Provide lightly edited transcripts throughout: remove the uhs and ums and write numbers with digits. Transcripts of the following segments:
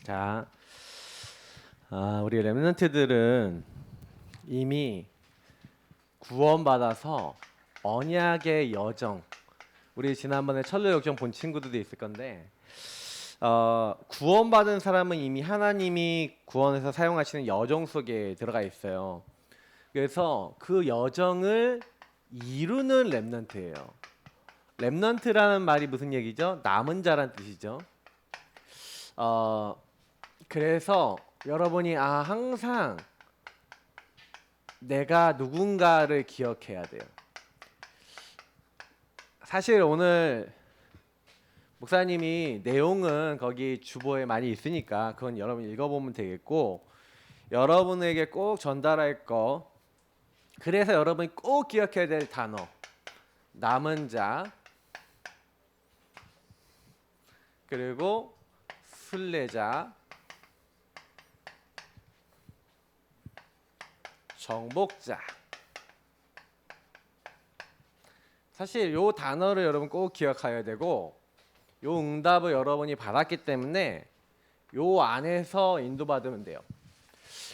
자, 우리 렘넌트들은 이미 구원받아서 언약의 여정, 우리 지난번에 철로 역정 본 친구들도 있을 건데, 구원받은 사람은 이미 하나님이 구원해서 사용하시는 여정 속에 들어가 있어요. 그래서 그 여정을 이루는 렘넌트예요. 렘넌트라는 말이 무슨 얘기죠? 남은 자란 뜻이죠. 그래서 여러분이 항상 내가 누군가를 기억해야 돼요. 사실 오늘 목사님이 내용은 거기 주보에 많이 있으니까 그건 여러분 읽어보면 되겠고, 여러분에게 꼭 전달할 거, 그래서 여러분이 꼭 기억해야 될 단어, 남은 자, 그리고 순례자, 정복자. 사실 요 단어를 여러분 꼭 기억해야 되고, 요 응답을 여러분이 받았기 때문에 요 안에서 인도받으면 돼요.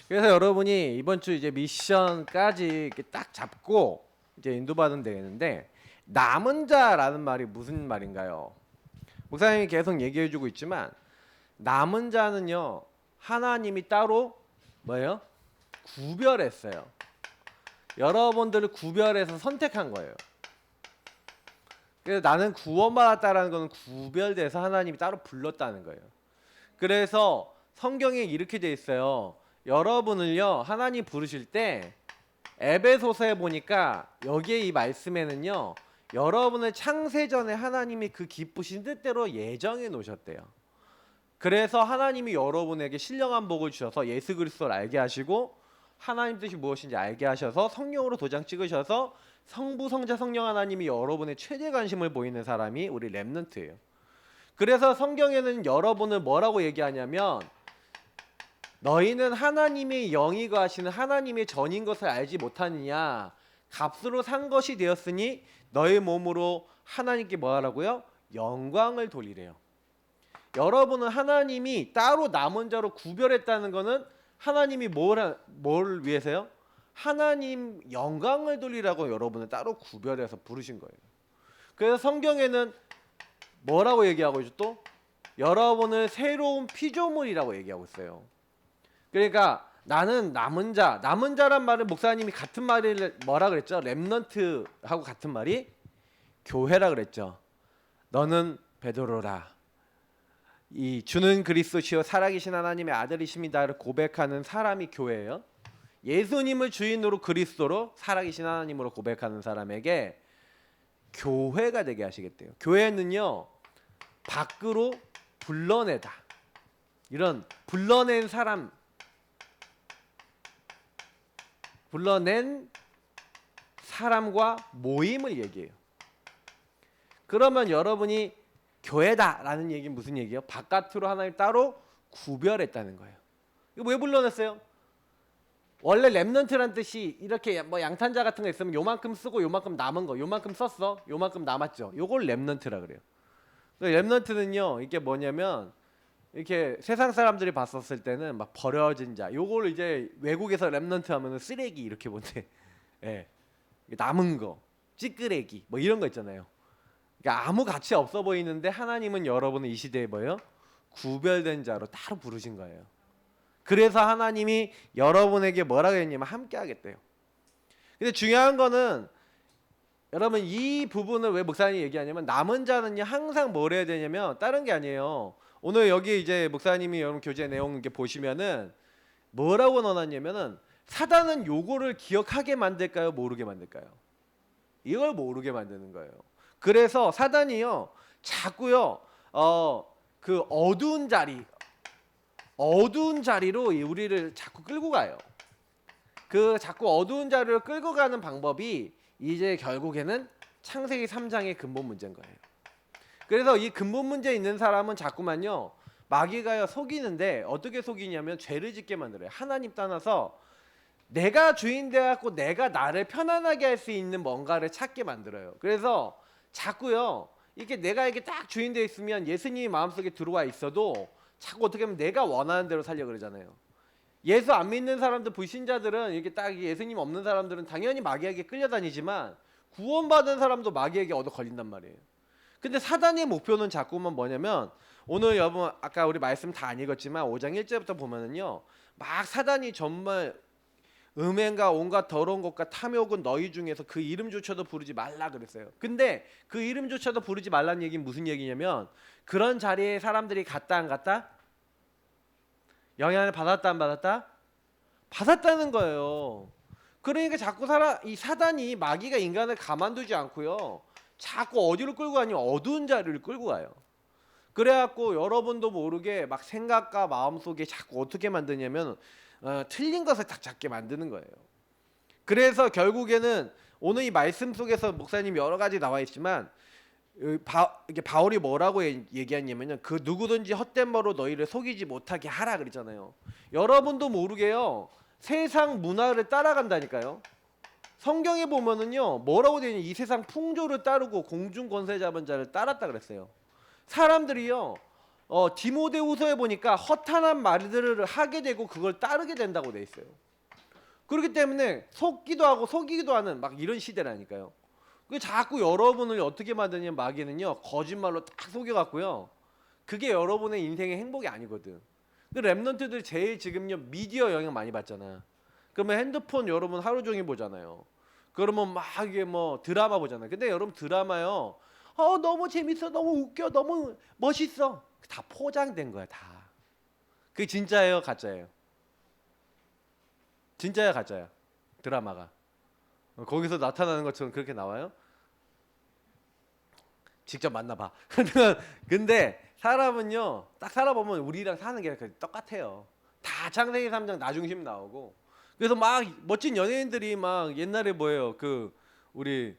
그래서 여러분이 이번 주 이제 미션까지 이렇게 딱 잡고 이제 인도받으면 되겠는데, 남은 자라는 말이 무슨 말인가요? 목사님이 계속 얘기해주고 있지만, 남은 자는요, 하나님이 따로 뭐예요? 구별했어요. 여러분들을 구별해서 선택한 거예요. 그래서 나는 구원받았다라는 것은 구별돼서 하나님이 따로 불렀다는 거예요. 그래서 성경에 이렇게 돼 있어요. 여러분을요, 하나님 부르실 때 에베소서에 보니까 여기에 이 말씀에는요, 여러분을 창세전에 하나님이 그 기쁘신 뜻대로 예정해 놓으셨대요. 그래서 하나님이 여러분에게 신령한 복을 주셔서 예수 그리스도를 알게 하시고, 하나님 뜻이 무엇인지 알게 하셔서 성령으로 도장 찍으셔서 성부, 성자, 성령 하나님이 여러분의 최대 관심을 보이는 사람이 우리 렘넌트예요. 그래서 성경에는 여러분을 뭐라고 얘기하냐면, 너희는 하나님의 영이 거하시는 하나님의 전인 것을 알지 못하느냐, 값으로 산 것이 되었으니 너희 몸으로 하나님께 뭐하라고요? 영광을 돌리래요. 여러분은 하나님이 따로 남은 자로 구별했다는 것은 하나님이 뭘 위해서요? 하나님 영광을 돌리라고 여러분을 따로 구별해서 부르신 거예요. 그래서 성경에는 뭐라고 얘기하고 있죠? 또 여러분을 새로운 피조물이라고 얘기하고 있어요. 그러니까 나는 남은 자, 남은 자란 말을 목사님이 같은 말을 뭐라 그랬죠? 렘넌트하고 같은 말이 교회라 그랬죠. 너는 베드로라, 이 주는 그리스도시요 살아계신 하나님의 아들이십니다를 고백하는 사람이 교회예요. 예수님을 주인으로 그리스도로 살아계신 하나님으로 고백하는 사람에게 교회가 되게 하시겠대요. 교회는요, 밖으로 불러내다, 이런 불러낸 사람, 불러낸 사람과 모임을 얘기해요. 그러면 여러분이 교회다라는 얘기는 무슨 얘기예요? 바깥으로 하나님 따로 구별했다는 거예요. 이거 왜 불러냈어요? 원래 렘넌트란 뜻이 이렇게 뭐 양탄자 같은 거 있으면 요만큼 쓰고 요만큼 남은 거, 요만큼 썼어, 요만큼 남았죠. 요걸 렘넌트라 그래요. 렘넌트는요, 이게 뭐냐면 이렇게 세상 사람들이 봤었을 때는 막 버려진 자, 요걸 이제 외국에서 렘넌트 하면은 쓰레기 이렇게 본대. 예, 남은 거, 찌끄레기 뭐 이런 거 있잖아요. 그러니까 아무 가치 없어 보이는데 하나님은 여러분을 이 시대에 뭐예요? 구별된 자로 따로 부르신 거예요. 그래서 하나님이 여러분에게 뭐라고 했냐면 함께 하겠대요. 근데 중요한 거는 여러분, 이 부분을 왜 목사님이 얘기하냐면, 남은 자는요 항상 뭘 해야 되냐면 다른 게 아니에요. 오늘 여기 이제 목사님이 여러분 교재 내용 이렇게 보시면은 뭐라고 넣어놨냐면은, 사단은 요거를 기억하게 만들까요, 모르게 만들까요? 이걸 모르게 만드는 거예요. 그래서 사단이요 자꾸요 그 어두운 자리로 우리를 자꾸 끌고 가요. 그 자꾸 어두운 자리로 끌고 가는 방법이 이제 결국에는 창세기 3장의 근본 문제인 거예요. 그래서 이 근본 문제 있는 사람은 자꾸만요 마귀가요 속이는데, 어떻게 속이냐면 죄를 짓게 만들어요. 하나님 떠나서 내가 주인 돼갖고 내가 나를 편안하게 할 수 있는 뭔가를 찾게 만들어요. 그래서 자꾸요 이렇게 내가 이렇게 딱 주인 돼 있으면 예수님이 마음속에 들어와 있어도 자꾸 어떻게 하면 내가 원하는 대로 살려 그러잖아요. 예수 안 믿는 사람들, 불신자들은 이렇게 딱 예수님 없는 사람들은 당연히 마귀에게 끌려다니지만 구원받은 사람도 마귀에게 얻어 걸린단 말이에요. 근데 사단의 목표는 자꾸만 뭐냐면, 오늘 여러분 아까 우리 말씀 다 안 읽었지만 5장 1절부터 보면은요, 막 사단이 정말 음행과 온갖 더러운 것과 탐욕은 너희 중에서 그 이름조차도 부르지 말라 그랬어요. 근데 그 이름조차도 부르지 말라는 얘기는 무슨 얘기냐면, 그런 자리에 사람들이 갔다 안 갔다? 영향을 받았다 안 받았다? 받았다는 거예요. 그러니까 자꾸 이 사단이, 마귀가 인간을 가만두지 않고요, 자꾸 어디로 끌고 가냐면 어두운 자리를 끌고 가요. 그래갖고 여러분도 모르게 막 생각과 마음속에 자꾸 어떻게 만드냐면 틀린 것을 딱 잡게 만드는 거예요. 그래서 결국에는 오늘 이 말씀 속에서 목사님 여러 가지 나와 있지만, 이게 바울이 뭐라고 얘기하냐면요, 그 누구든지 헛된 말로 너희를 속이지 못하게 하라 그랬잖아요. 여러분도 모르게요, 세상 문화를 따라간다니까요. 성경에 보면은요, 뭐라고 되어 있냐, 이 세상 풍조를 따르고 공중 권세 잡은 자를 따랐다 그랬어요. 사람들이요, 디모데후서에 보니까 허탄한 말들을 하게 되고 그걸 따르게 된다고 돼 있어요. 그렇기 때문에 속기도 하고 속이기도 하는 막 이런 시대라니까요. 그 자꾸 여러분을 어떻게 만드냐면, 마귀는요, 거짓말로 딱 속여갖고요, 그게 여러분의 인생의 행복이 아니거든. 그 랩런트들 제일 지금요 미디어 영향 많이 받잖아. 그러면 핸드폰 여러분 하루 종일 보잖아요. 그러면 막 이게 뭐 드라마 보잖아요. 근데 여러분 드라마요, 너무 재밌어, 너무 웃겨, 너무 멋있어, 다 포장된 거야 다. 그게 진짜예요 가짜예요? 진짜야 가짜야? 드라마가 거기서 나타나는 것처럼 그렇게 나와요? 직접 만나봐. 근데 사람은요, 딱 살아보면 우리랑 사는 게 똑같아요. 다 창세기 3장 나중심 나오고. 그래서 막 멋진 연예인들이 막 옛날에 뭐예요, 그 우리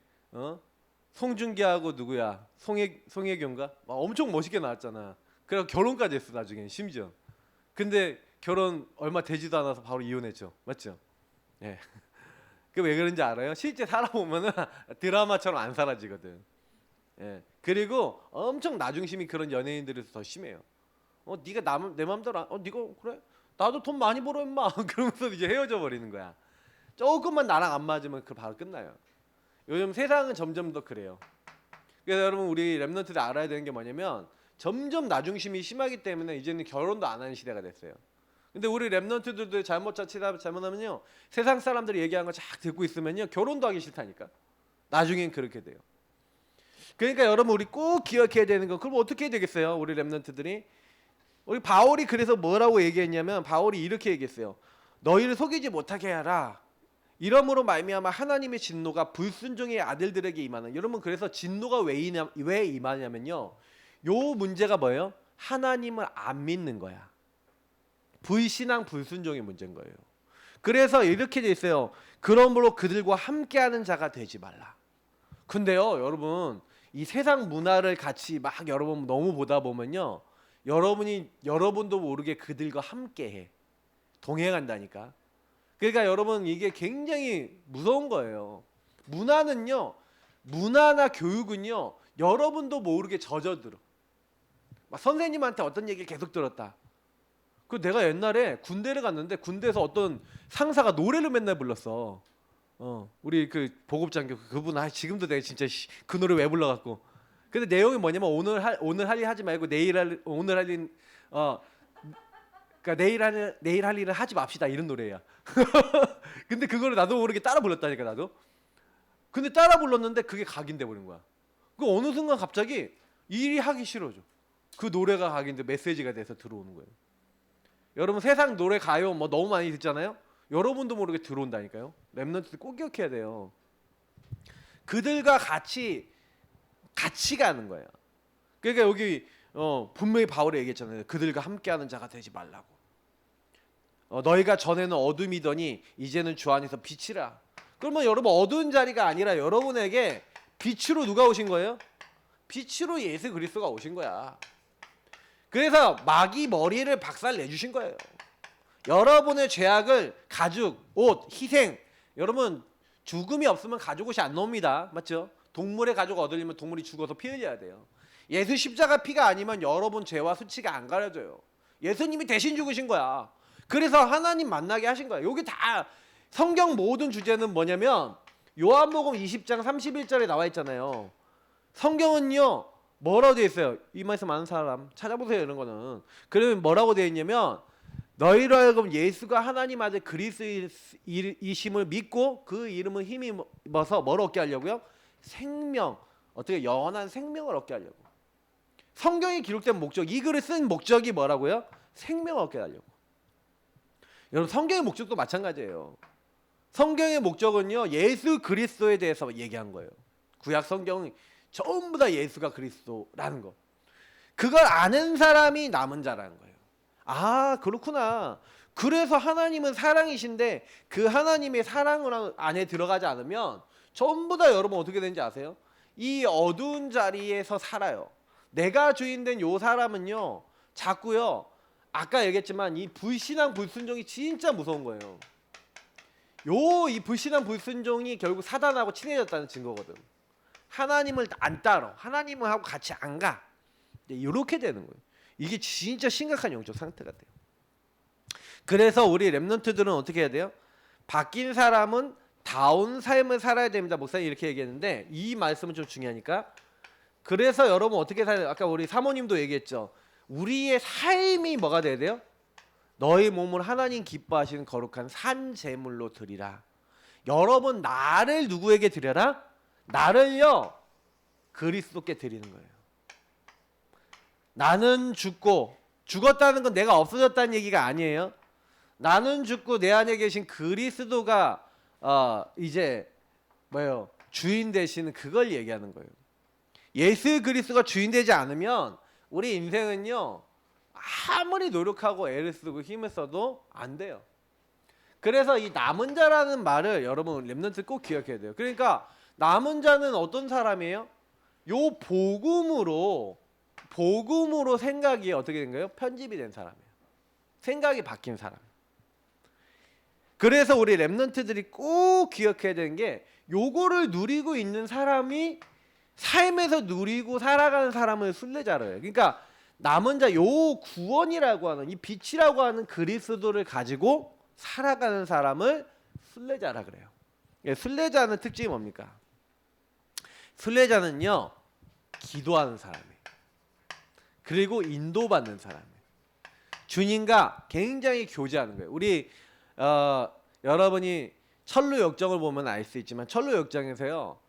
송중기하고 누구야, 송혜교인가, 막 엄청 멋있게 나왔잖아. 그래서 결혼까지 했어 나중에 심지어. 근데 결혼 얼마 되지도 않아서 바로 이혼했죠, 맞죠? 예. 그 왜 그런지 알아요? 실제 살아보면은 드라마처럼 안 사라지거든. 예. 그리고 엄청 나중심이 그런 연예인들에서 더 심해요. 네가 내 맘대로 네가 그래? 나도 돈 많이 벌어 임마. 그러면서 이제 헤어져 버리는 거야. 조금만 나랑 안 맞으면 그 바로 끝나요. 요즘 세상은 점점 더 그래요. 그래서 여러분 우리 랩런트들 알아야 되는 게 뭐냐면, 점점 나중심이 심하기 때문에 이제는 결혼도 안 하는 시대가 됐어요. 근데 우리 랩런트들도 잘못하면요, 세상 사람들이 얘기하는 거 쫙 듣고 있으면요, 결혼도 하기 싫다니까. 나중엔 그렇게 돼요. 그러니까 여러분 우리 꼭 기억해야 되는 거, 그럼 어떻게 해야 되겠어요? 우리 랩런트들이, 우리 바울이 그래서 뭐라고 얘기했냐면, 바울이 이렇게 얘기했어요. 너희를 속이지 못하게 하라. 이러므로 말미암아 하나님의 진노가 불순종의 아들들에게 임하는. 여러분 그래서 진노가 왜 임하냐면요, 요 문제가 뭐예요? 하나님을 안 믿는 거야. 불신앙 불순종의 문제인 거예요. 그래서 이렇게 돼 있어요. 그러므로 그들과 함께하는 자가 되지 말라. 근데요 여러분, 이 세상 문화를 같이 막 여러분 너무 보다 보면요, 여러분도 모르게 그들과 함께해, 동행한다니까. 그러니까 여러분 이게 굉장히 무서운 거예요. 문화나 교육은요, 여러분도 모르게 젖어들어. 막 선생님한테 어떤 얘기를 계속 들었다. 그 내가 옛날에 군대를 갔는데 군대에서 어떤 상사가 노래를 맨날 불렀어. 우리 그 보급장교 그분, 지금도 내가 진짜 그 노래 왜 불러갖고. 근데 내용이 뭐냐면, 오늘 할 일 하지 말고 내일 할 일, 그러니까 내일 할 일을 하지 맙시다, 이런 노래야. 근데 그거를 나도 모르게 따라 불렀다니까 나도. 근데 따라 불렀는데 그게 각인돼 버린 거야. 그 어느 순간 갑자기 일이 하기 싫어져. 그 노래가 각인돼 메시지가 돼서 들어오는 거예요. 여러분 세상 노래 가요 뭐 너무 많이 듣잖아요. 여러분도 모르게 들어온다니까요. 랩런트들 꼭 기억해야 돼요. 그들과 같이 가는 거예요. 그러니까 여기 분명히 바울이 얘기했잖아요. 그들과 함께하는 자가 되지 말라고. 너희가 전에는 어둠이더니 이제는 주 안에서 빛이라. 그러면 여러분 어두운 자리가 아니라 여러분에게 빛으로 누가 오신 거예요? 빛으로 예수 그리스도가 오신 거야. 그래서 마귀 머리를 박살 내주신 거예요. 여러분의 죄악을 가죽, 옷, 희생. 여러분 죽음이 없으면 가죽 옷이 안 나옵니다. 맞죠? 동물의 가죽 얻으려면 동물이 죽어서 피 흘려야 돼요. 예수 십자가 피가 아니면 여러분 죄와 수치가 안 가려져요. 예수님이 대신 죽으신 거야. 그래서 하나님 만나게 하신 거야. 여기 다 성경 모든 주제는 뭐냐면 요한복음 20장 31절에 나와 있잖아요. 성경은요 뭐라고 되어 있어요? 이 말씀 아는 사람 찾아보세요. 이런 거는. 그러면 뭐라고 되어 있냐면 너희로 하여금 예수가 하나님 아들 그리스도이심을 믿고 그 이름을 힘입어서 뭘 얻게 하려고요? 생명, 어떻게 영원한 생명을 얻게 하려고. 성경에 기록된 목적, 이 글을 쓴 목적이 뭐라고요? 생명을 얻게 하려고. 여러분 성경의 목적도 마찬가지예요. 성경의 목적은요 예수 그리스도에 대해서 얘기한 거예요. 구약 성경은 전부 다 예수가 그리스도라는 거. 그걸 아는 사람이 남은 자라는 거예요. 아 그렇구나. 그래서 하나님은 사랑이신데 그 하나님의 사랑 안에 들어가지 않으면 전부 다 여러분 어떻게 되는지 아세요? 이 어두운 자리에서 살아요. 내가 주인된 요 사람은요 자꾸요 아까 얘기했지만 이 불신앙 불순종이 진짜 무서운 거예요. 이 불신앙 불순종이 결국 사단하고 친해졌다는 증거거든. 하나님을 안 따라, 하나님하고 같이 안 가. 이렇게 되는 거예요. 이게 진짜 심각한 영적 상태가 돼요. 그래서 우리 렘넌트들은 어떻게 해야 돼요? 바뀐 사람은 다운 삶을 살아야 됩니다. 목사님 이렇게 얘기했는데 이 말씀은 좀 중요하니까. 그래서 여러분 어떻게 살아요? 아까 우리 사모님도 얘기했죠. 우리의 삶이 뭐가 돼야 돼요? 너희 몸을 하나님 기뻐하시는 거룩한 산 제물로 드리라. 여러분 나를 누구에게 드려라? 나를요 그리스도께 드리는 거예요. 나는 죽고, 죽었다는 건 내가 없어졌다는 얘기가 아니에요. 나는 죽고 내 안에 계신 그리스도가 이제 뭐예요? 주인 되시는 그걸 얘기하는 거예요. 예수 그리스도가 주인 되지 않으면 우리 인생은요 아무리 노력하고 애를 쓰고 힘을 써도 안 돼요. 그래서 이 남은 자라는 말을 여러분 렘넌트 꼭 기억해야 돼요. 그러니까 남은 자는 어떤 사람이에요? 요 복음으로 생각이 어떻게 된 거예요? 편집이 된 사람이에요. 생각이 바뀐 사람. 그래서 우리 렘넌트들이 꼭 기억해야 되는 게 요거를 누리고 있는 사람이 삶에서 누리고 살아가는 사람을 순례자로 해요. 그러니까 남은 자, 요 구원이라고 하는 이 빛이라고 하는 그리스도를 가지고 살아가는 사람을 순례자라 그래요. 순례자는 특징이 뭡니까? 순례자는요 기도하는 사람이에요. 그리고 인도받는 사람이에요. 주님과 굉장히 교제하는 거예요. 우리 여러분이 철로 역정을 보면 알 수 있지만 철로 역정에서요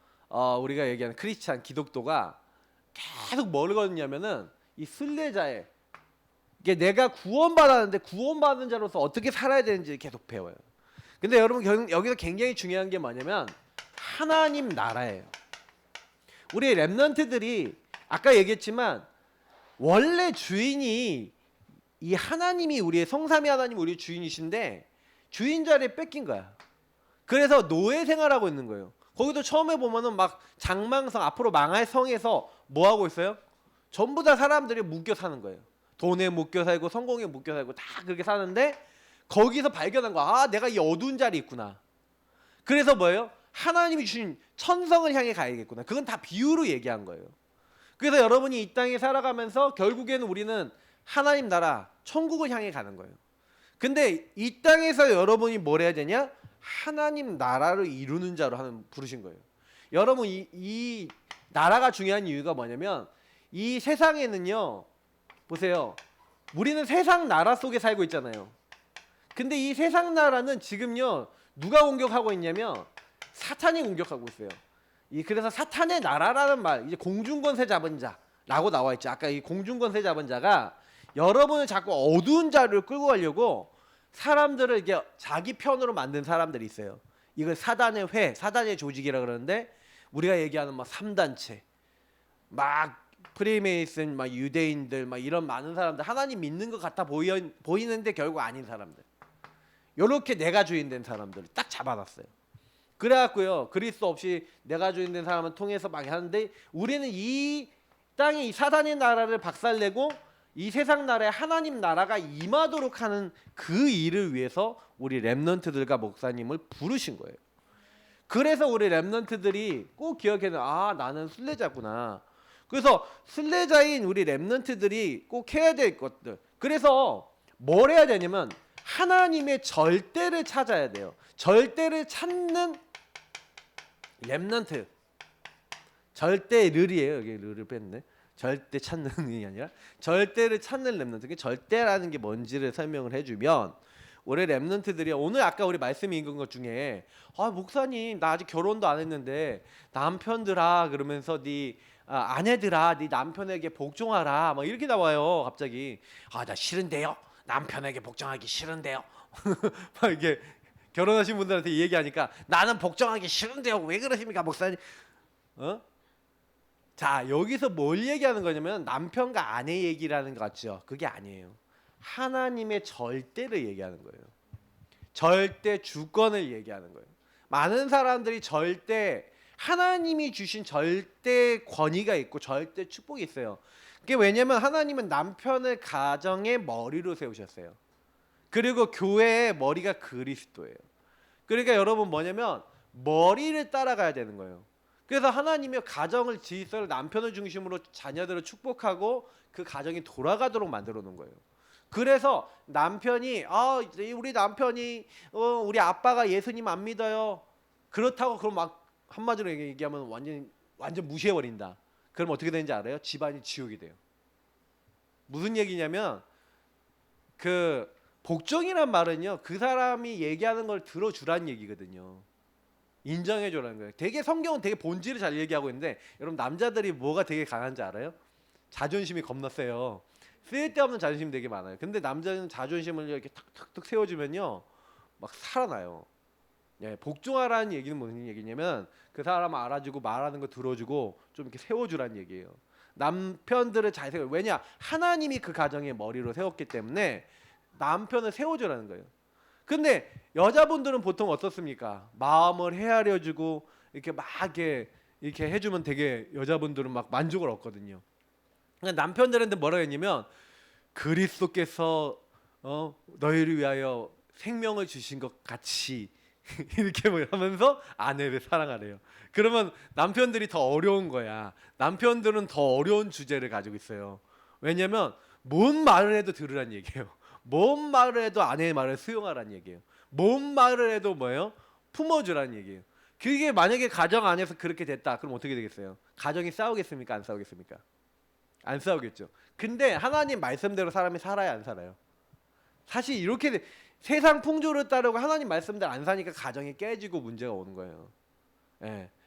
우리가 얘기하는 크리스찬 기독도가 계속 뭘 거느냐면은 이 순례자의 이게 내가 구원받았는데 구원받은 자로서 어떻게 살아야 되는지 계속 배워요. 근데 여러분 여기서 굉장히 중요한 게 뭐냐면 하나님 나라예요. 우리 렘넌트들이 아까 얘기했지만 원래 주인이 이 하나님이 우리의 성삼위 하나님 우리 주인이신데 주인 자리에 뺏긴 거야. 그래서 노예 생활하고 있는 거예요. 거기도 처음에 보면은 막 장망성 앞으로 망할 성에서 뭐 하고 있어요? 전부 다 사람들이 묶여 사는 거예요. 돈에 묶여 살고 성공에 묶여 살고 다 그렇게 사는데 거기서 발견한 거야. 아 내가 이 어두운 자리에 있구나. 그래서 뭐예요? 하나님이 주신 천성을 향해 가야겠구나. 그건 다 비유로 얘기한 거예요. 그래서 여러분이 이 땅에 살아가면서 결국에는 우리는 하나님 나라 천국을 향해 가는 거예요. 근데 이 땅에서 여러분이 뭘 해야 되냐? 하나님 나라를 이루는 자로 부르신 거예요. 여러분 이 나라가 중요한 이유가 뭐냐면 이 세상에는요 보세요. 우리는 세상 나라 속에 살고 있잖아요. 근데 이 세상 나라는 지금요 누가 공격하고 있냐면 사탄이 공격하고 있어요. 그래서 사탄의 나라라는 말 이제 공중권세 잡은 자라고 나와 있죠. 아까 이 공중권세 잡은 자가 여러분을 자꾸 어두운 자리로 끌고 가려고 사람들을 이게 자기 편으로 만든 사람들이 있어요. 이걸 사단의 사단의 조직이라 그러는데 우리가 얘기하는 막 3단체, 막 프리메이슨, 막 유대인들, 막 이런 많은 사람들 하나님 믿는 것 같아 보이는데 결국 아닌 사람들. 요렇게 내가 주인 된 사람들을 딱 잡아놨어요. 그래갖고요 그리스도 없이 내가 주인 된 사람을 통해서 막 하는데 우리는 이 땅에 이 사단의 나라를 박살내고 이 세상 나라에 하나님 나라가 임하도록 하는 그 일을 위해서 우리 렘넌트들과 목사님을 부르신 거예요. 그래서 우리 렘넌트들이 꼭 기억해야 돼. 아 나는 순례자구나. 그래서 순례자인 우리 렘넌트들이 꼭 해야 될 것들. 그래서 뭘 해야 되냐면 하나님의 절대를 찾아야 돼요. 절대를 찾는 렘넌트. 절대 르이에요. 여기 르를 뺐네. 절대 찾는 이 아니라 절대를 찾는 렘넌트. 절대라는 게 뭔지를 설명을 해주면 우리 렘넌트들이 오늘 아까 우리 말씀이 읽은 것 중에 목사님 나 아직 결혼도 안 했는데 남편들아 그러면서 네 아내들아 네 남편에게 복종하라 막 이렇게 나와요. 갑자기 나 싫은데요. 남편에게 복종하기 싫은데요. 막 이게 결혼하신 분들한테 이 얘기하니까 나는 복종하기 싫은데요. 왜 그러십니까 목사님? 자 여기서 뭘 얘기하는 거냐면 남편과 아내 얘기라는 거 같죠? 그게 아니에요. 하나님의 절대를 얘기하는 거예요. 절대 주권을 얘기하는 거예요. 많은 사람들이 절대 하나님이 주신 절대 권위가 있고 절대 축복이 있어요. 그게 왜냐면 하나님은 남편을 가정의 머리로 세우셨어요. 그리고 교회의 머리가 그리스도예요. 그러니까 여러분 뭐냐면 머리를 따라가야 되는 거예요. 그래서 하나님이 가정을 질서를 남편을 중심으로 자녀들을 축복하고 그 가정이 돌아가도록 만들어 놓은 거예요. 그래서 남편이 우리 남편이 우리 아빠가 예수님 안 믿어요. 그렇다고 그럼 막 한마디로 얘기하면 완전 무시해 버린다. 그럼 어떻게 되는지 알아요? 집안이 지옥이 돼요. 무슨 얘기냐면 그 복종이란 말은요. 그 사람이 얘기하는 걸 들어주라는 얘기거든요. 인정해줘라는 거예요. 되게 성경은 되게 본질을 잘 얘기하고 있는데 여러분 남자들이 뭐가 되게 강한지 알아요? 자존심이 겁나 세요. 쓸데없는 자존심 되게 많아요. 근데 남자는 자존심을 이렇게 탁탁탁 세워주면요 막 살아나요. 복종하라는 얘기는 무슨 얘기냐면 그 사람 알아주고 말하는 거 들어주고 좀 이렇게 세워주라는 얘기예요. 남편들을 잘 세워. 왜냐? 하나님이 그 가정의 머리로 세웠기 때문에 남편을 세워주라는 거예요. 근데 여자분들은 보통 어떻습니까? 마음을 헤아려주고 이렇게 막 이렇게 해주면 되게 여자분들은 막 만족을 얻거든요. 남편들한테 뭐라고 했냐면 그리스도께서 너희를 위하여 생명을 주신 것 같이 이렇게 하면서 아내를 사랑하래요. 그러면 남편들이 더 어려운 거야. 남편들은 더 어려운 주제를 가지고 있어요. 왜냐면 뭔 말을 해도 들으란 얘기예요. 뭔 말을 해도 아내의 말을 수용하라는 얘기예요. 뭔 말을 해도 뭐예요? 품어주라는 얘기예요. 그게 만약에 가정 안에서 그렇게 됐다. 그럼 어떻게 되겠어요? 가정이 싸우겠습니까? 안 싸우겠습니까? 안 싸우겠죠. 근데 하나님 말씀대로 사람이 살아야 안 살아요? 사실 이렇게 세상 풍조를 따르고 하나님 말씀대로 안 사니까 가정이 깨지고 문제가 오는 거예요.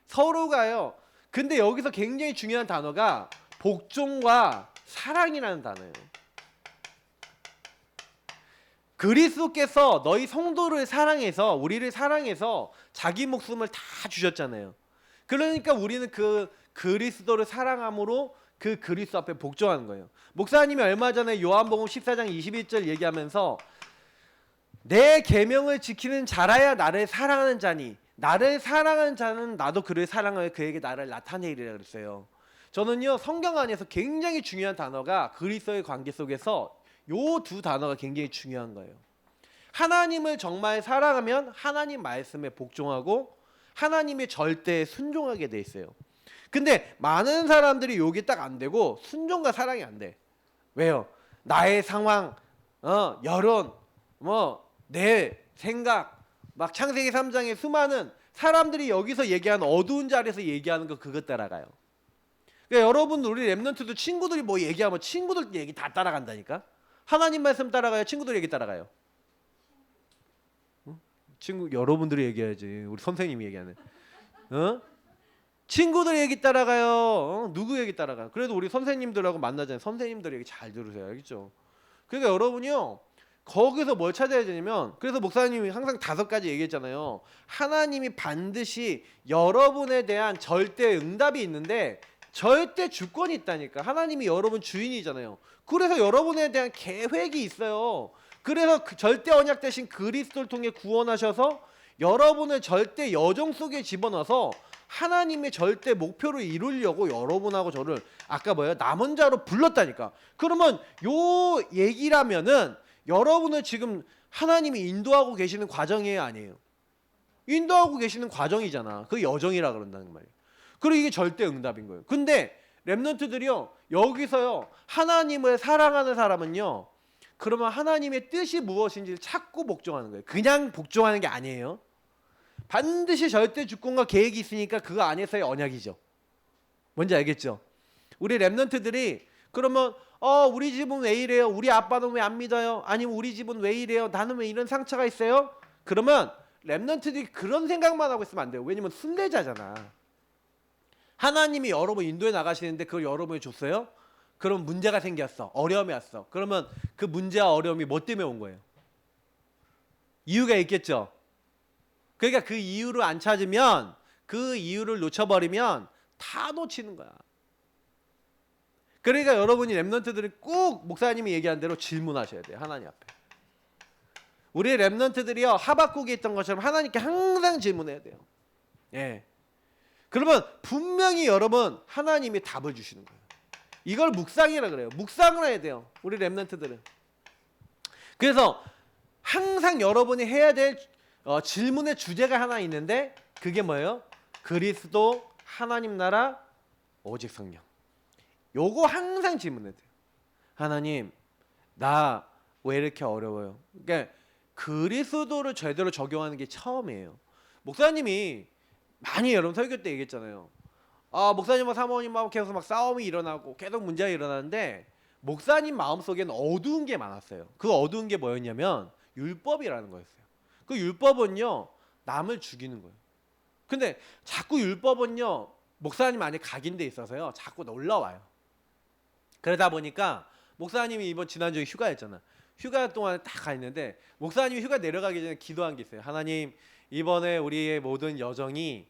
서로가요. 근데 여기서 굉장히 중요한 단어가 복종과 사랑이라는 단어예요. 그리스도께서 너희 성도를 사랑해서 우리를 사랑해서 자기 목숨을 다 주셨잖아요. 그러니까 우리는 그 그리스도를 사랑함으로 그 그리스도 앞에 복종하는 거예요. 목사님이 얼마 전에 요한복음 14장 21절 얘기하면서 내 계명을 지키는 자라야 나를 사랑하는 자니 나를 사랑하는 자는 나도 그를 사랑하여 그에게 나를 나타내리라 그랬어요. 저는요 성경 안에서 굉장히 중요한 단어가 그리스도의 관계 속에서 요 두 단어가 굉장히 중요한 거예요. 하나님을 정말 사랑하면 하나님 말씀에 복종하고 하나님의 절대에 순종하게 돼 있어요. 근데 많은 사람들이 여기 딱 안 되고 순종과 사랑이 안 돼. 왜요? 나의 상황, 여론, 내 생각, 막 창세기 3장의 수많은 사람들이 여기서 얘기하는 어두운 자리에서 얘기하는 거 그것 따라가요. 그러니까 여러분 우리 렘넌트도 친구들이 뭐 얘기하면 친구들 얘기 다 따라간다니까. 하나님 말씀 따라가요? 친구들 얘기 따라가요? 친구 여러분들이 얘기해야지. 우리 선생님이 얘기하네. 친구들 얘기 따라가요? 누구 얘기 따라가요? 그래도 우리 선생님들하고 만나잖아요. 선생님들 얘기 잘 들으세요. 알겠죠? 그러니까 여러분이요. 거기서 뭘 찾아야 되냐면 그래서 목사님이 항상 5가지 얘기했잖아요. 하나님이 반드시 여러분에 대한 절대 응답이 있는데 절대 주권이 있다니까. 하나님이 여러분 주인이잖아요. 그래서 여러분에 대한 계획이 있어요. 그래서 그 절대 언약 대신 그리스도를 통해 구원하셔서 여러분을 절대 여정 속에 집어넣어서 하나님의 절대 목표를 이루려고 여러분하고 저를 아까 남은 자로 불렀다니까. 그러면 요 얘기라면은 여러분을 지금 하나님이 인도하고 계시는 과정이에요, 아니에요? 인도하고 계시는 과정이잖아. 그 여정이라 그런다는 말이에요. 그리고 이게 절대 응답인 거예요. 근데 렘넌트들이요 여기서요 하나님을 사랑하는 사람은요 그러면 하나님의 뜻이 무엇인지를 찾고 복종하는 거예요. 그냥 복종하는 게 아니에요. 반드시 절대 주권과 계획이 있으니까 그 안에서의 언약이죠. 뭔지 알겠죠? 우리 렘넌트들이 그러면 우리 집은 왜 이래요? 우리 아빠는 왜 안 믿어요? 아니면 우리 집은 왜 이래요? 나는 왜 이런 상처가 있어요? 그러면 렘넌트들이 그런 생각만 하고 있으면 안 돼요. 왜냐면 순례자잖아. 하나님이 여러분 인도에 나가시는데 그걸 여러분이 줬어요? 그럼 문제가 생겼어. 어려움이 왔어. 그러면 그 문제와 어려움이 뭐 때문에 온 거예요? 이유가 있겠죠. 그러니까 그 이유를 안 찾으면 그 이유를 놓쳐버리면 다 놓치는 거야. 그러니까 여러분이 렘넌트들이 꼭 목사님이 얘기한 대로 질문하셔야 돼요. 하나님 앞에. 우리 렘넌트들이요 하박국에 있던 것처럼 하나님께 항상 질문해야 돼요. 예. 그러면 분명히 여러분 하나님이 답을 주시는 거예요. 이걸 묵상이라 그래요. 묵상을 해야 돼요. 우리 렘넌트들은. 그래서 항상 여러분이 해야 될 질문의 주제가 하나 있는데 그게 뭐예요? 그리스도, 하나님 나라, 오직 성령. 요거 항상 질문해야 돼요. 하나님, 나 왜 이렇게 어려워요? 그러니까 그리스도를 제대로 적용하는 게 처음이에요. 목사님이 많이 여러분 설교 때 얘기했잖아요. 목사님과 사모님하고 계속 막 싸움이 일어나고 계속 문제가 일어나는데 목사님 마음속에는 어두운 게 많았어요. 그 어두운 게 뭐였냐면 율법이라는 거였어요. 그 율법은요 남을 죽이는 거예요. 근데 자꾸 율법은요 목사님 안에 각인돼 있어서요 자꾸 놀러와요. 그러다 보니까 목사님이 이번 지난주에 휴가였잖아. 휴가 동안에 딱 가 있는데 목사님이 휴가 내려가기 전에 기도한 게 있어요. 하나님 이번에 우리의 모든 여정이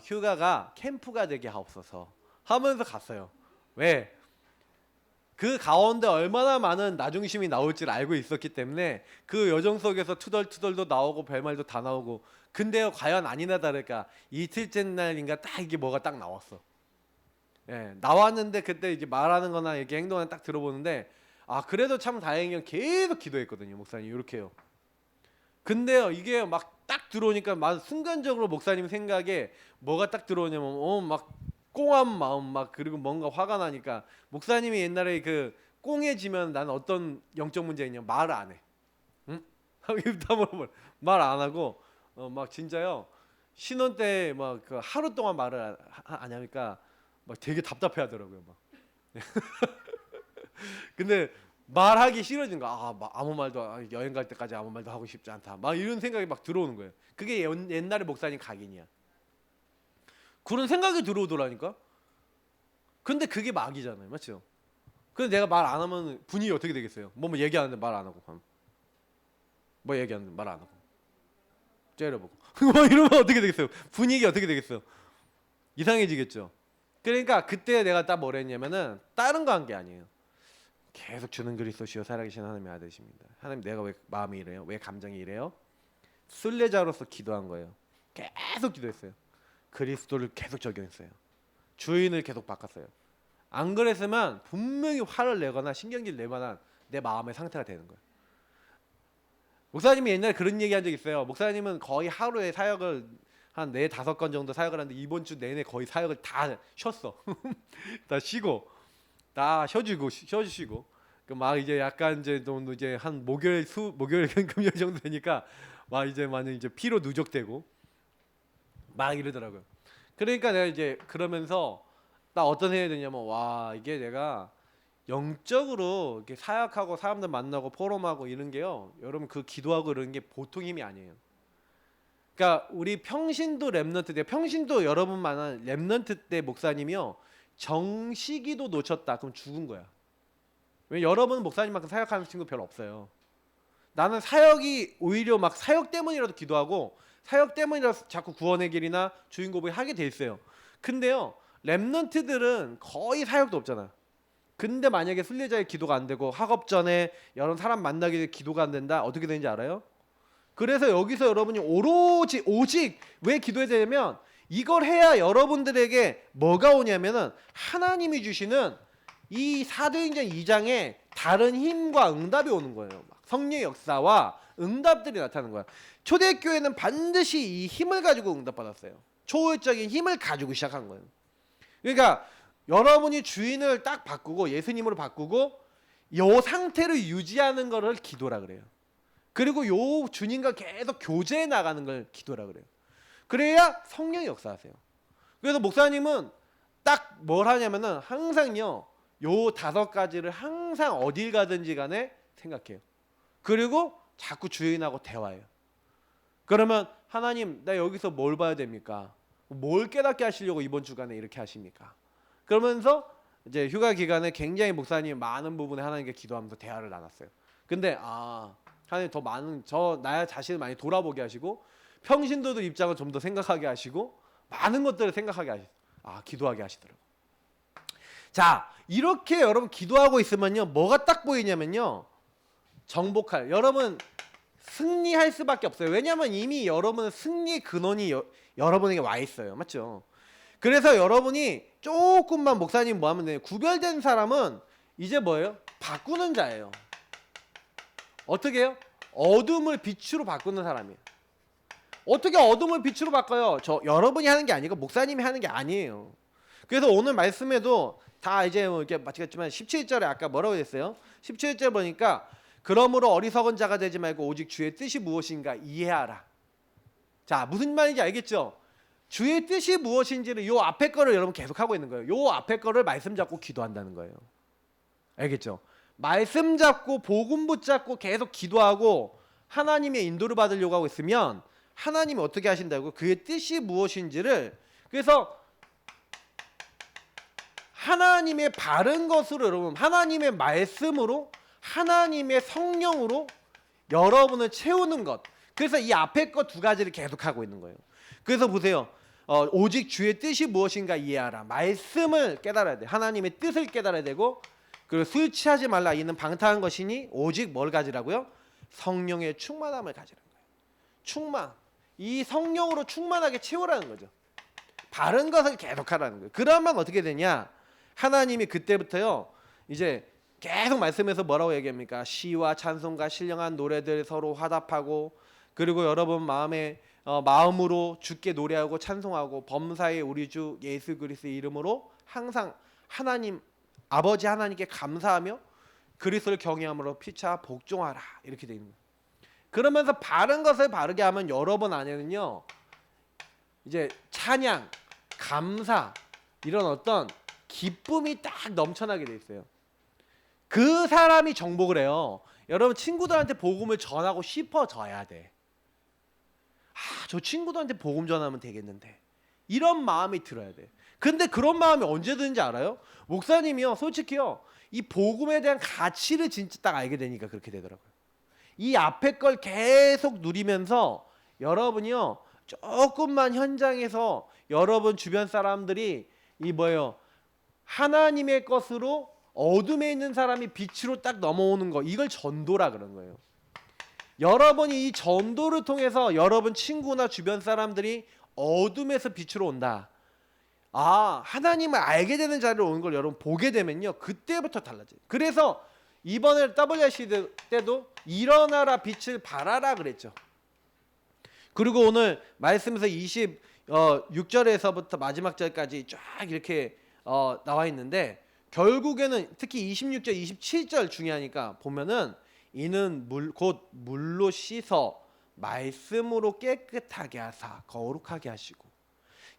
휴가가 캠프가 되게 하옵소서 하면서 갔어요. 왜? 그 가운데 얼마나 많은 나중심이 나올지를 알고 있었기 때문에 그 여정 속에서 투덜투덜도 나오고 별말도 다 나오고 근데요 과연 아니나 다를까 이틀째 날인가 딱 이게 뭐가 딱 나왔어. 예, 나왔는데 그때 이제 말하는 거나 이렇게 행동을 딱 들어보는데 그래도 참 다행히 계속 기도했거든요. 목사님 이렇게요. 근데요 이게 막 딱 들어오니까 막 순간적으로 목사님 생각에 뭐가 딱 들어오냐면 막 꽁한 마음 막 그리고 뭔가 화가 나니까 목사님이 옛날에 그 꽁해지면 나는 어떤 영적 문제가 있냐 말을 안 해. 응? 말 안 하고 막 진짜요 신혼 때 막 그 하루 동안 말을 안 하니까 막 되게 답답해 하더라고요. 막. 근데 말하기 싫어진 거야. 아무 말도 여행 갈 때까지 아무 말도 하고 싶지 않다. 막 이런 생각이 막 들어오는 거예요. 그게 옛날에 목사님 각인이야. 그런 생각이 들어오더라니까. 근데 그게 막이잖아요, 맞죠? 근데 내가 말 안 하면 분위기 어떻게 되겠어요? 뭐 얘기하는데 말 안 하고, 뭐 얘기하는데 말 안 하고, 째려보고, 뭐 이러면 어떻게 되겠어요? 분위기 어떻게 되겠어요? 이상해지겠죠. 그러니까 그때 내가 딱 뭐라 했냐면은 다른 거 한 게 아니에요. 계속 주는 그리스도시요 살아계신 하나님의 아들이십니다. 하나님 내가 왜 마음이 이래요? 왜 감정이 이래요? 순례자로서 기도한 거예요. 계속 기도했어요. 그리스도를 계속 적용했어요. 주인을 계속 바꿨어요. 안 그랬으면 분명히 화를 내거나 신경질 낼 만한 내 마음의 상태가 되는 거예요. 목사님이 옛날에 그런 얘기 한 적 있어요. 목사님은 거의 하루에 사역을 한 4-5건 정도 사역을 하는데 이번 주 내내 거의 사역을 다 쉬었어. 다 쉬고 다 쉬어주시고 막 이제 약간 이제 좀 이제 한 목요일 금요일 정도 되니까 막 이제 많이 이제 피로 누적되고 막 이러더라고요. 그러니까 내가 이제 그러면서 나 어떤 생각이 드냐면 와 이게 내가 영적으로 이렇게 사역하고 사람들 만나고 포럼하고 이런 게요 여러분 그 기도하고 이런 게 보통 힘이 아니에요. 그러니까 우리 평신도 렘넌트 때 평신도 여러분만한 렘넌트 때 목사님이요 정시기도 놓쳤다 그럼 죽은 거야. 왜 여러분 목사님만큼 사역하는 친구 별로 없어요. 나는 사역이 오히려 막 사역 때문이라도 기도하고 사역 때문이라도 자꾸 구원의 길이나 주인 고백 하게 돼 있어요. 근데요 렘넌트들은 거의 사역도 없잖아. 근데 만약에 순례자의 기도가 안 되고 학업 전에 여러 사람 만나기 전에 기도가 안 된다 어떻게 되는지 알아요? 그래서 여기서 여러분이 오직 왜 기도해야 되냐면 이걸 해야 여러분들에게 뭐가 오냐면은 하나님이 주시는 이 사도행전 2장에 다른 힘과 응답이 오는 거예요. 성령의 역사와 응답들이 나타나는 거야. 초대교회는 반드시 이 힘을 가지고 응답받았어요. 초월적인 힘을 가지고 시작한 거예요. 그러니까 여러분이 주인을 딱 바꾸고 예수님으로 바꾸고 요 상태를 유지하는 거를 기도라 그래요. 그리고 요 주님과 계속 교제해 나가는 걸 기도라 그래요. 그래야 성령이 역사하세요. 그래서 목사님은 딱 뭘 하냐면은 항상요 요 5가지를 항상 어딜 가든지 간에 생각해요. 그리고 자꾸 주인하고 대화해요. 그러면 하나님 나 여기서 뭘 봐야 됩니까? 뭘 깨닫게 하시려고 이번 주간에 이렇게 하십니까? 그러면서 이제 휴가 기간에 굉장히 목사님 많은 부분에 하나님께 기도하면서 대화를 나눴어요. 근데 하나님 더 많은 나의 자신을 많이 돌아보게 하시고 평신도들 입장을 좀 더 생각하게 하시고 많은 것들을 생각하게 하시고 기도하게 하시더라고요. 자, 이렇게 여러분 기도하고 있으면요 뭐가 딱 보이냐면요 정복할, 여러분 승리할 수밖에 없어요. 왜냐하면 이미 여러분은 승리의 근원이 여러분에게 와 있어요. 맞죠? 그래서 여러분이 조금만 목사님 뭐 하면 돼요? 구별된 사람은 이제 뭐예요? 바꾸는 자예요. 어떻게 해요? 어둠을 빛으로 바꾸는 사람이에요. 어떻게 어둠을 빛으로 바꿔요? 여러분이 하는 게 아니고 목사님이 하는 게 아니에요. 그래서 오늘 말씀에도 다 이제 뭐 이렇게 마치겠지만 17절에 아까 뭐라고 했어요? 17절 보니까 그러므로 어리석은 자가 되지 말고 오직 주의 뜻이 무엇인가 이해하라. 자, 무슨 말인지 알겠죠? 주의 뜻이 무엇인지를 요 앞에 거를 여러분 계속 하고 있는 거예요. 요 앞에 거를 말씀 잡고 기도한다는 거예요. 알겠죠? 말씀 잡고 복음 붙잡고 계속 기도하고 하나님의 인도를 받으려고 하고 있으면 하나님이 어떻게 하신다고? 그의 뜻이 무엇인지를, 그래서 하나님의 바른 것으로 여러분 하나님의 말씀으로 하나님의 성령으로 여러분을 채우는 것. 그래서 이 앞에 거 2가지를 계속하고 있는 거예요. 그래서 보세요. 오직 주의 뜻이 무엇인가 이해하라. 말씀을 깨달아야 돼. 하나님의 뜻을 깨달아야 되고, 그리고 술 취하지 말라. 이는 방탕한 것이니 오직 뭘 가지라고요? 성령의 충만함을 가지라는 거예요. 충만. 이 성령으로 충만하게 채우라는 거죠. 바른 것을 계속하라는 거예요. 그러면 어떻게 되냐? 하나님이 그때부터요 이제 계속 말씀에서 뭐라고 얘기합니까? 시와 찬송과 신령한 노래들 서로 화답하고, 그리고 여러분 마음으로 주께 노래하고 찬송하고 범사의 우리 주 예수 그리스도의 이름으로 항상 하나님 아버지 하나님께 감사하며 그리스도를 경외함으로 피차 복종하라. 이렇게 되어 있는 거예요. 그러면서 바른 것을 바르게 하면 여러분 안에는요 이제 찬양, 감사 이런 어떤 기쁨이 딱 넘쳐나게 돼 있어요. 그 사람이 정복을 해요. 여러분 친구들한테 복음을 전하고 싶어져야 돼. 저 친구들한테 복음 전하면 되겠는데 이런 마음이 들어야 돼. 근데 그런 마음이 언제 드는지 알아요? 목사님이요 솔직히요 이 복음에 대한 가치를 진짜 딱 알게 되니까 그렇게 되더라고요. 이 앞에 걸 계속 누리면서 여러분이요 조금만 현장에서 여러분 주변 사람들이 이 뭐예요 하나님의 것으로 어둠에 있는 사람이 빛으로 딱 넘어오는 거, 이걸 전도라 그런 거예요. 여러분이 이 전도를 통해서 여러분 친구나 주변 사람들이 어둠에서 빛으로 온다. 하나님을 알게 되는 자리로 오는 걸 여러분 보게 되면요 그때부터 달라져요. 그래서 이번에 WRC 때도 일어나라 빛을 발하라 그랬죠. 그리고 오늘 말씀에서 26절에서부터 마지막 절까지 쫙 이렇게 나와 있는데, 결국에는 특히 26절 27절 중요하니까 보면은 이는 곧 물로 씻어 말씀으로 깨끗하게 하사 거룩하게 하시고.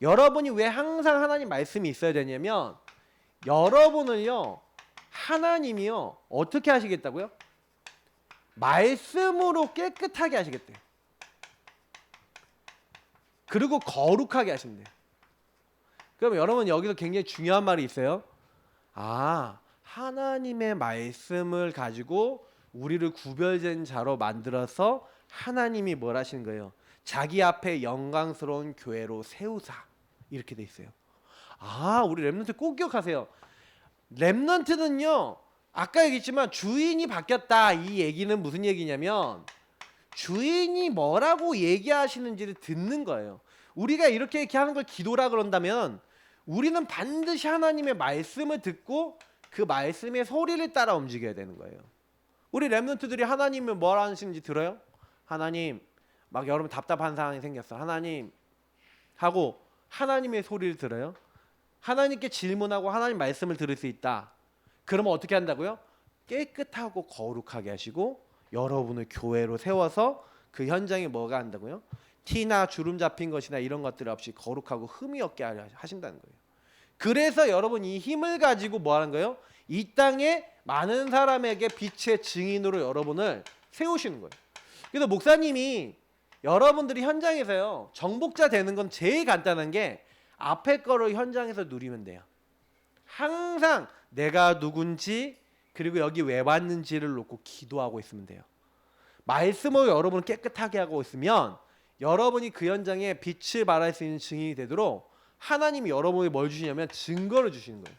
여러분이 왜 항상 하나님 말씀이 있어야 되냐면 여러분을요 하나님이요 어떻게 하시겠다고요? 말씀으로 깨끗하게 하시겠대요. 그리고 거룩하게 하신대요. 그럼 여러분 여기서 굉장히 중요한 말이 있어요. 하나님의 말씀을 가지고 우리를 구별된 자로 만들어서 하나님이 뭘 하시는 거예요? 자기 앞에 영광스러운 교회로 세우사. 이렇게 돼 있어요. 우리 렘넌트 꼭 기억하세요. 렘넌트는요 아까 얘기했지만 주인이 바뀌었다. 이 얘기는 무슨 얘기냐면 주인이 뭐라고 얘기하시는지를 듣는 거예요. 우리가 이렇게 하는 걸 기도라 그런다면 우리는 반드시 하나님의 말씀을 듣고 그 말씀의 소리를 따라 움직여야 되는 거예요. 우리 렘넌트들이 하나님을 뭘 하시는지 들어요? 하나님, 막 여러분 답답한 상황이 생겼어. 하나님 하고 하나님의 소리를 들어요? 하나님께 질문하고 하나님 말씀을 들을 수 있다. 그러면 어떻게 한다고요? 깨끗하고 거룩하게 하시고 여러분을 교회로 세워서 그 현장에 뭐가 한다고요? 티나 주름 잡힌 것이나 이런 것들 없이 거룩하고 흠이 없게 하신다는 거예요. 그래서 여러분 이 힘을 가지고 뭐 하는 거예요? 이 땅에 많은 사람에게 빛의 증인으로 여러분을 세우시는 거예요. 그래서 목사님이 여러분들이 현장에서요 정복자 되는 건 제일 간단한 게 앞에 거를 현장에서 누리면 돼요. 항상 내가 누군지 그리고 여기 왜 왔는지를 놓고 기도하고 있으면 돼요. 말씀으로 여러분을 깨끗하게 하고 있으면 여러분이 그 현장에 빛을 발할 수 있는 증인이 되도록 하나님이 여러분에게 뭘 주시냐면 증거를 주시는 거예요.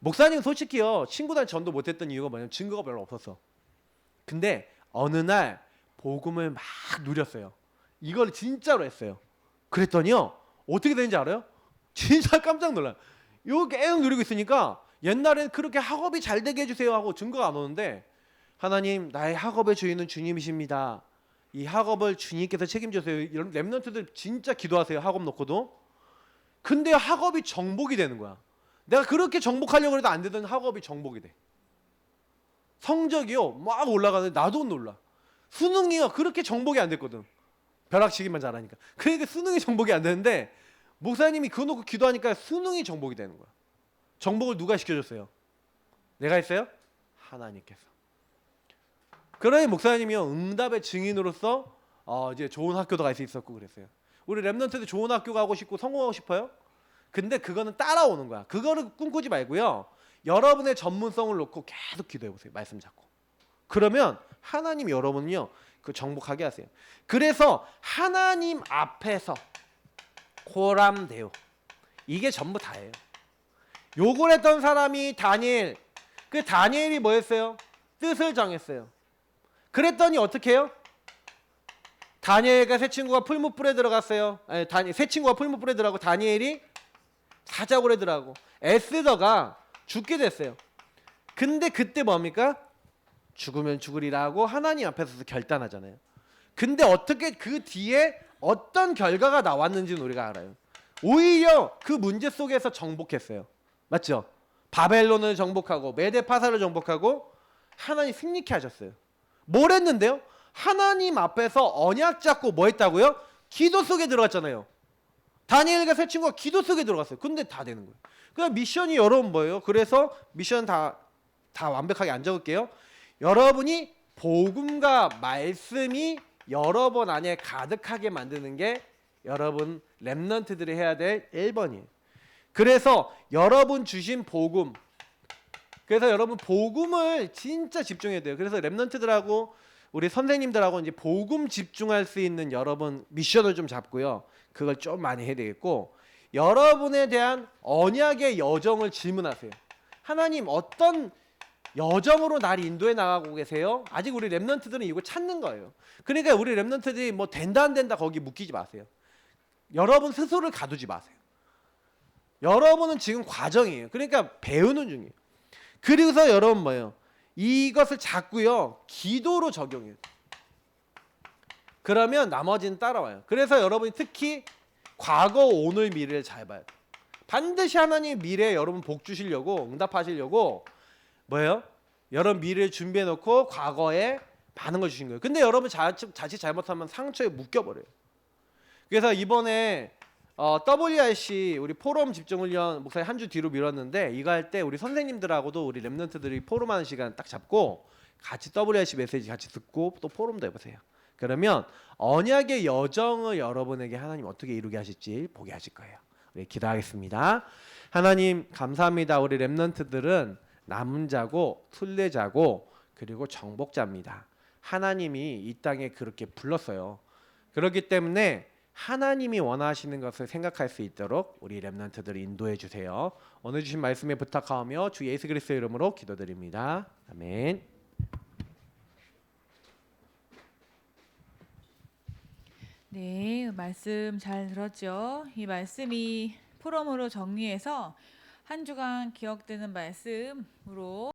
목사님은 솔직히요 친구들 전도 못했던 이유가 뭐냐면 증거가 별로 없었어. 근데 어느 날 복음을 막 누렸어요. 이걸 진짜로 했어요. 그랬더니요 어떻게 되는지 알아요? 진짜 깜짝 놀라요. 이거 계속 누리고 있으니까 옛날엔 그렇게 학업이 잘 되게 해주세요 하고 증거가 안 오는데 하나님 나의 학업의 주인은 주님이십니다. 이 학업을 주님께서 책임져주세요. 이런 랩런트들 진짜 기도하세요. 학업 놓고도. 근데 학업이 정복이 되는 거야. 내가 그렇게 정복하려고 해도 안 되던 학업이 정복이 돼. 성적이요 막 올라가는데 나도 놀라. 수능이요 그렇게 정복이 안 됐거든. 벼락치기만 잘하니까. 그러니까 수능이 정복이 안 되는데 목사님이 그거 놓고 기도하니까 수능이 정복이 되는 거야. 정복을 누가 시켜줬어요? 내가 했어요? 하나님께서. 그러니 목사님이요 응답의 증인으로서 이제 좋은 학교도 갈 수 있었고 그랬어요. 우리 랩런트도 좋은 학교 가고 싶고 성공하고 싶어요? 근데 그거는 따라오는 거야. 그거를 꿈꾸지 말고요. 여러분의 전문성을 놓고 계속 기도해 보세요. 말씀 잡고. 그러면 하나님 여러분은요 그 정복하게 하세요. 그래서 하나님 앞에서 코람데오 이게 전부 다예요. 욕을 했던 사람이 다니엘. 그 다니엘이 뭐였어요? 뜻을 정했어요. 그랬더니 어떻게 해요? 다니엘과 세 친구가 풀무불에 들어갔어요. 아니, 세 친구가 풀무불에 들어가고 다니엘이 사자굴에 들어가고 에스더가 죽게 됐어요. 근데 그때 뭡니까? 죽으면 죽으리라고 하나님 앞에서 결단하잖아요. 근데 어떻게 그 뒤에 어떤 결과가 나왔는지는 우리가 알아요. 오히려 그 문제 속에서 정복했어요. 맞죠? 바벨론을 정복하고 메데파사를 정복하고 하나님 승리케 하셨어요. 뭘 했는데요? 하나님 앞에서 언약 잡고 뭐 했다고요? 기도 속에 들어갔잖아요. 다니엘과 세 친구가 기도 속에 들어갔어요. 근데 다 되는 거예요. 그럼 미션이 여러분 뭐예요? 그래서 미션 다 완벽하게 안 적을게요. 여러분이 복음과 말씀이 여러분 안에 가득하게 만드는 게 여러분 랩런트들이 해야 될 1번이에요. 그래서 여러분 주신 복음, 그래서 여러분 복음을 진짜 집중해야 돼요. 그래서 랩런트들하고 우리 선생님들하고 이제 복음 집중할 수 있는 여러분 미션을 좀 잡고요. 그걸 좀 많이 해야 되겠고, 여러분에 대한 언약의 여정을 질문하세요. 하나님 어떤 여정으로 날 인도해 나가고 계세요? 아직 우리 랩런트들은 이거 찾는 거예요. 그러니까 우리 랩런트들이 뭐 된다 안 된다 거기 묶이지 마세요. 여러분 스스로를 가두지 마세요. 여러분은 지금 과정이에요. 그러니까 배우는 중이에요. 그래서 여러분 뭐예요? 이것을 잡고요 기도로 적용해요. 그러면 나머지는 따라와요. 그래서 여러분이 특히 과거, 오늘, 미래를 잘 봐야 돼요. 반드시 하나님 미래에 여러분 복 주시려고 응답하시려고 뭐예요? 여러분 미래를 준비해 놓고 과거에 많은 걸 주신 거예요. 근데 여러분 자칫 잘못하면 상처에 묶여버려요. 그래서 이번에 WRC 우리 포럼 집중훈련 목사님 한 주 뒤로 미뤘는데 이거 할 때 우리 선생님들하고도 우리 랩런트들이 포럼하는 시간 딱 잡고 같이 WRC 메시지 같이 듣고 또 포럼도 해보세요. 그러면 언약의 여정을 여러분에게 하나님 어떻게 이루게 하실지 보게 하실 거예요. 우리 기도하겠습니다. 하나님 감사합니다. 우리 랩런트들은 남은 자고 순례자고 그리고 정복자입니다. 하나님이 이 땅에 그렇게 불렀어요. 그렇기 때문에 하나님이 원하시는 것을 생각할 수 있도록 우리 랩런트들을 인도해 주세요. 오늘 주신 말씀에 부탁하며 주 예수 그리스도의 이름으로 기도드립니다. 아멘. 네, 말씀 잘 들었죠? 이 말씀이 포럼으로 정리해서 한 주간 기억되는 말씀으로